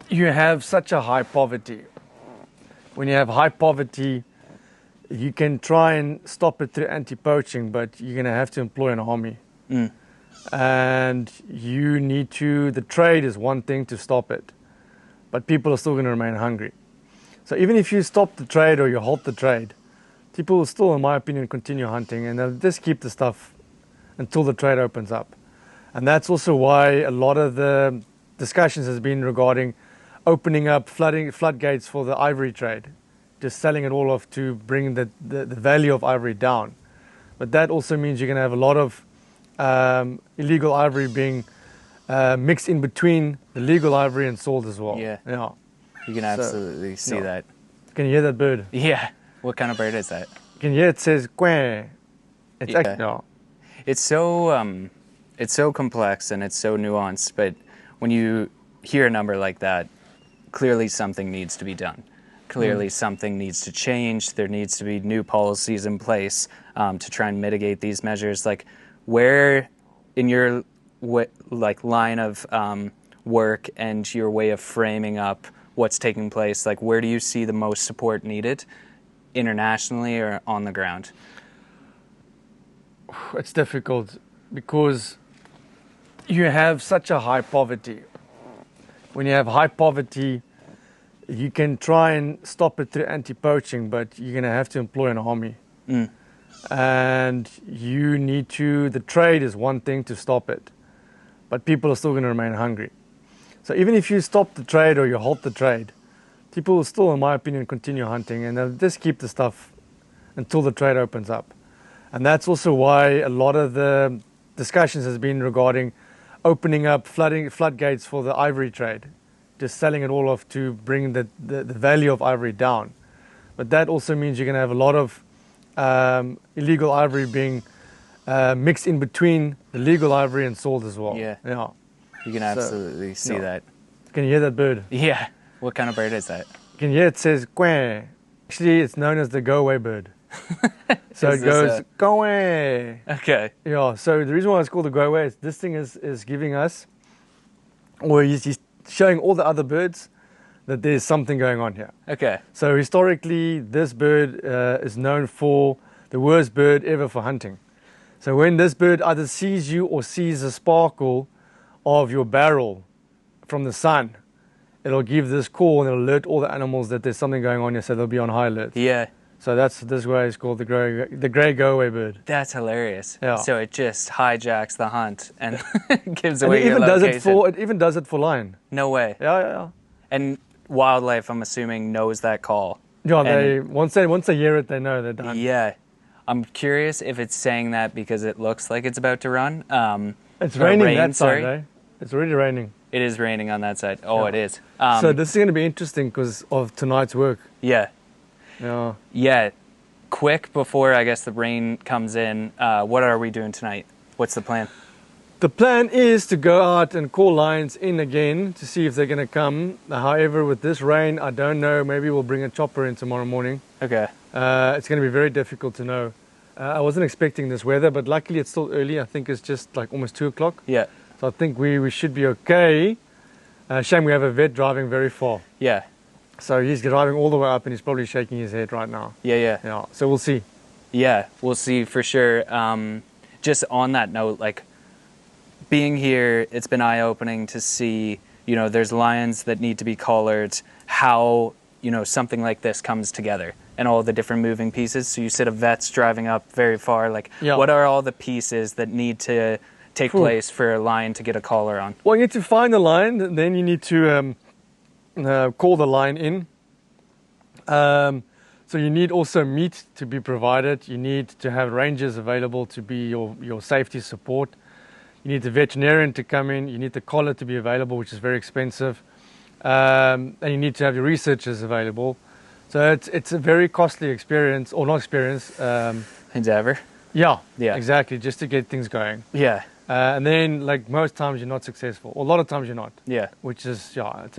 you have such a high poverty. When you have high poverty, you can try and stop it through anti-poaching, but you're going to have to employ an army. And you need to, the trade is one thing to stop it, but people are still going to remain hungry. So even if you stop the trade or you halt the trade, people will still, in my opinion, continue hunting, and they'll just keep the stuff until the trade opens up. And that's also why a lot of the discussions has been regarding opening up floodgates for the ivory trade, just selling it all off to bring the value of ivory down. But that also means you're going to have a lot of illegal ivory being mixed in between the legal ivory and sold as well. Yeah. Yeah. You can absolutely see that. Can you hear that bird? Yeah. What kind of bird is that? Can you hear it says quack? It's Yeah. actually, no. It's so complex and it's so nuanced, but when you hear a number like that, clearly something needs to be done. Clearly something needs to change. There needs to be new policies in place to try and mitigate these measures. Like, where in your line of work and your way of framing up what's taking place, like, where do you see the most support needed internationally or on the ground? It's difficult because you have such a high poverty. When you have high poverty, you can try and stop it through anti-poaching, but you're going to have to employ an army. And you need to, the trade is one thing to stop it, but people are still going to remain hungry. So even if you stop the trade or you halt the trade, people will still, in my opinion, continue hunting, and they'll just keep the stuff until the trade opens up. And that's also why a lot of the discussions has been regarding opening up floodgates for the ivory trade, just selling it all off to bring the value of ivory down. But that also means you're going to have a lot of illegal ivory being mixed in between the legal ivory and sold as well. Yeah. Yeah. You can absolutely see that. Can you hear that bird? Yeah. What kind of bird is that? Can you hear it says quack? Actually, it's known as the go-away bird. So it goes, go away. Okay. Yeah, so the reason why it's called the go-away is this thing is giving us, or he's showing all the other birds that there's something going on here. Okay. So historically, this bird is known for the worst bird ever for hunting. So when this bird either sees you or sees a sparkle of your barrel from the sun, it'll give this call and it'll alert all the animals that there's something going on here, so they'll be on high alert. Yeah. So this way it's called the grey go-away bird. That's hilarious. Yeah. So it just hijacks the hunt and gives And away it your even location. it even does it for lion. No way. Yeah. And wildlife, I'm assuming, knows that call. Yeah, And- once they hear it, they know they're done. Yeah. I'm curious if it's saying that because it looks like it's about to run. It's or raining rain, that side, sorry. eh? It's already raining. It is raining on that side. Oh, Yeah. it is. So this is going to be interesting because of tonight's work. Yeah. Yeah. Yeah. Quick before, I guess, the rain comes in, what are we doing tonight? What's the plan? The plan is to go out and call lions in again to see if they're going to come. However, with this rain, I don't know. Maybe we'll bring a chopper in tomorrow morning. Okay. It's going to be very difficult to know. I wasn't expecting this weather, but luckily it's still early. I think it's just like almost 2 o'clock. Yeah. So I think we should be okay. Shame we have a vet driving very far. Yeah. So he's driving all the way up and he's probably shaking his head right now. Yeah. Yeah. So we'll see. Yeah, we'll see for sure. Just on that note, like, being here, it's been eye-opening to see you know, there's lions that need to be collared, how, you know, something like this comes together and all the different moving pieces. So you said a vet's driving up very far. Like, what are all the pieces that need to take place for a lion to get a collar on? Well, you need to find the lion, then you need to call the lion in. So you need also meat to be provided. You need to have rangers available to be your safety support. You need the veterinarian to come in. You need the collar to be available, which is very expensive. And you need to have your researchers available. So it's a very costly experience, or not experience. Endeavor. Yeah, exactly, just to get things going. Yeah. And then, like, most times you're not successful, or a lot of times you're not. Yeah. Which is, it's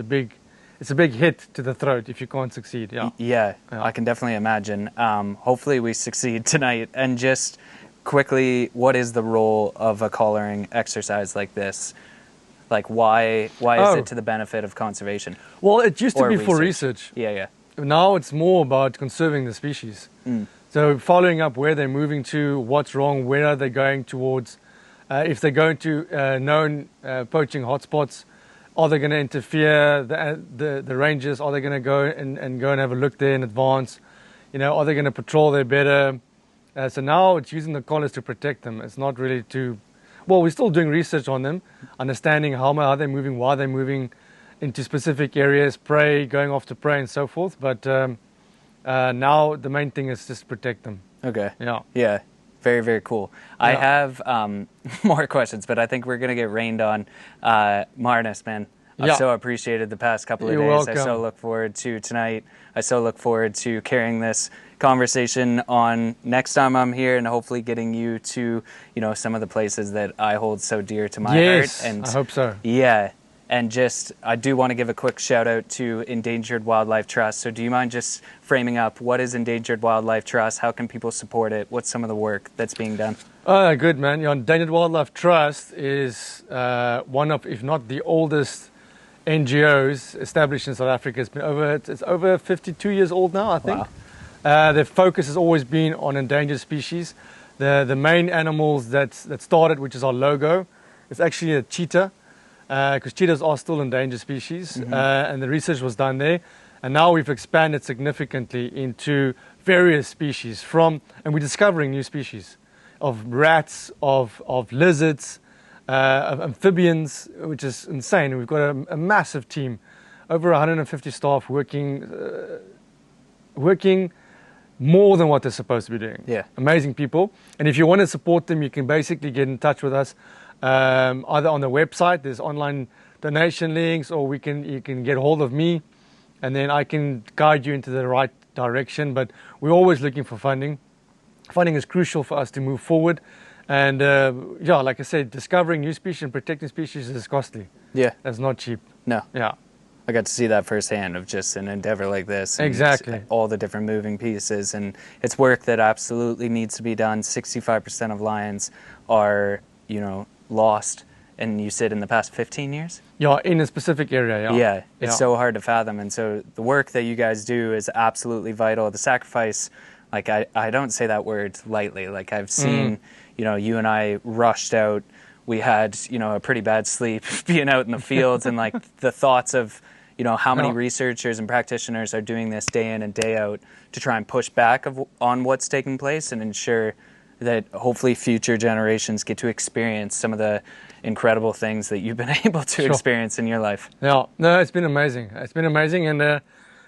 a big hit to the throat if you can't succeed. Yeah. I can definitely imagine. Hopefully we succeed tonight. And just quickly, what is the role of a collaring exercise like this? Like, why is it to the benefit of conservation? Well, it used to be for research. Yeah. Now it's more about conserving the species. So following up where they're moving to, what's wrong, where are they going towards, if they're going to known poaching hotspots, are they going to interfere, the rangers, are they going to go and have a look there in advance? You know, are they going to patrol there better? So now it's using the collars to protect them. It's not really to, well, we're still doing research on them, understanding how they're moving, why they're moving into specific areas, prey, going after prey and so forth. But now the main thing is just protect them. Okay. Yeah. Very, very cool. I have more questions, but I think we're going to get rained on. Marnus, man, I've so appreciated the past couple of days. Welcome. I so look forward to tonight. I so look forward to carrying this conversation on next time I'm here, and hopefully getting you to, you know, some of the places that I hold so dear to my heart. And I hope so. Yeah. And just, I do want to give a quick shout out to Endangered Wildlife Trust. So do you mind just framing up what is Endangered Wildlife Trust? How can people support it? What's some of the work that's being done? Good, man. Endangered Wildlife Trust is one of, if not the oldest NGOs established in South Africa. It's over 52 years old now, I think. Wow. Their focus has always been on endangered species. The main animals that started, which is our logo, is actually a cheetah. Because cheetahs are still endangered species, and the research was done there. And now we've expanded significantly into various species and we're discovering new species of rats, of lizards, of amphibians, which is insane. We've got a massive team, over 150 staff working more than what they're supposed to be doing. Yeah. Amazing people. And if you want to support them, you can basically get in touch with us. Either on the website, there's online donation links, or you can get hold of me, and then I can guide you into the right direction. But we're always looking for funding. Funding is crucial for us to move forward. And like I said, discovering new species and protecting species is costly. Yeah. That's not cheap. No. Yeah. I got to see that firsthand of just an endeavor like this. And exactly. All the different moving pieces. And it's work that absolutely needs to be done. 65% of lions are, you know, lost, and you said in the past 15 years? Yeah, in a specific area, yeah. It's so hard to fathom, and so the work that you guys do is absolutely vital. The sacrifice, like, I don't say that word lightly. Like, I've seen, you know, you and I rushed out. We had, you know, a pretty bad sleep being out in the fields, and, like, the thoughts of, you know, how many researchers and practitioners are doing this day in and day out to try and push back on what's taking place and ensure that hopefully future generations get to experience some of the incredible things that you've been able to experience in your life. Yeah, no, it's been amazing. It's been amazing, and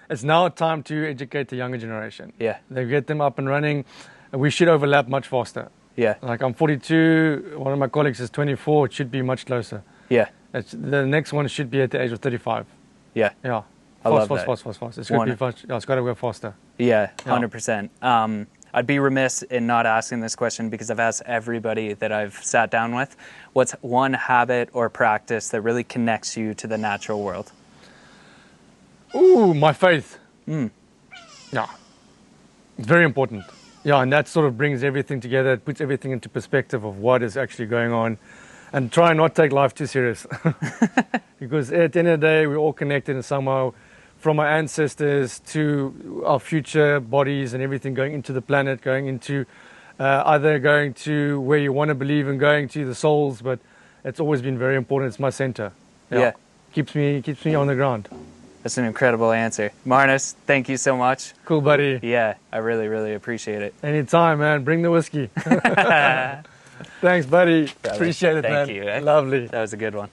it's now time to educate the younger generation. Yeah. They get them up and running. We should overlap much faster. Yeah. Like, I'm 42, one of my colleagues is 24, it should be much closer. Yeah. The next one should be at the age of 35. Yeah. Yeah. I love fast. It's going to be fast. Yeah, it's got to go faster. Yeah, 100%. I'd be remiss in not asking this question because I've asked everybody that I've sat down with. What's one habit or practice that really connects you to the natural world? Ooh, my faith. Yeah. It's very important. Yeah, and that sort of brings everything together. It puts everything into perspective of what is actually going on. And try not take life too serious. Because at the end of the day, we're all connected in somehow. From our ancestors to our future bodies and everything going into the planet, going into either going to where you want to believe and going to the souls, but it's always been very important. It's my center. Yeah. keeps me on the ground. That's an incredible answer. Marnus, thank you so much. Cool, buddy. Yeah, I really, really appreciate it. Anytime, man. Bring the whiskey. Thanks, buddy. Brother, Appreciate it, man. Thank you. Lovely. That was a good one.